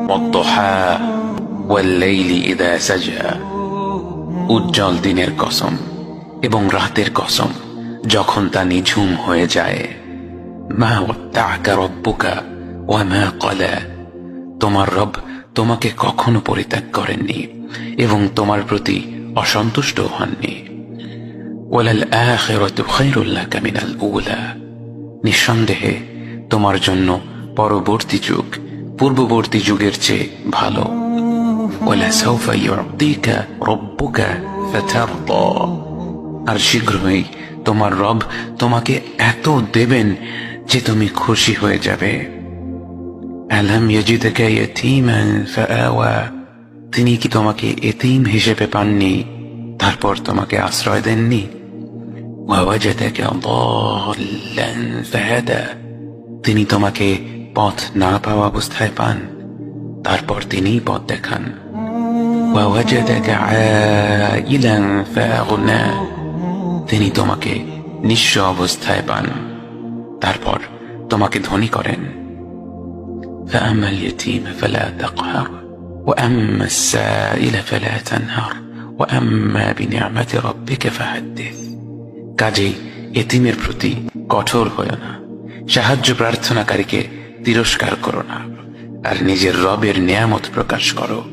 ওয়াদ-দুহা ওয়াল-লাইলি ইযা সাজা, উজ্জ্বল দিনের কসম এবং রাতের কসম যখন তা নিঝুম হয়ে যায়। মা ওয়াদ্দা'আকা রাব্বুকা ওয়া মা ক্বালা, তোমার রব তোমাকে কখনো পরিত্যাগ করেননি এবং তোমার প্রতি অসন্তুষ্ট হননি। ওয়ালাল আখিরাতু খায়রুল লাকা মিনাল উলা, নিঃসন্দেহে তোমার জন্য পরবর্তী যুগ পূর্ববর্তী যুগের চেয়ে ভালো। ওয়ালাসাউফা ইউ'তিকা রাব্বুকা ফাতারদা, আর শীঘ্রই তোমার রব তোমাকে এত দেবেন যে তুমি খুশি হয়ে যাবে। আলাম ইয়াজিদকা ইয়াতীমান ফাআওয়া, তিনি কি তোমাকে এতিম হিসেবে পাননি তারপর তোমাকে আশ্রয় দেননি? ওয়াওয়াজাদাকা দাল্লান ফাহাদা, তিনি তোমাকে পথ না পাওয়া অবস্থায় পান তারপর তিনিই পথ দেখান। ওয়াওয়াজাদাকা আইলান ফাআগনা, তিনি তোমাকে নিঃস্ব অবস্থায় পান তারপর তোমাকে ধনী করেন। فأما اليتيم فلا تقهر وأما السائل فلا تنهر وأما بنعمة ربك فحدث, কাজেই এতিমের প্রতি কঠোর হয়ো না, সাহায্য প্রার্থনাকারীকে তিরস্কার করো না, আর নিজের রবের নিয়ামত প্রকাশ করো।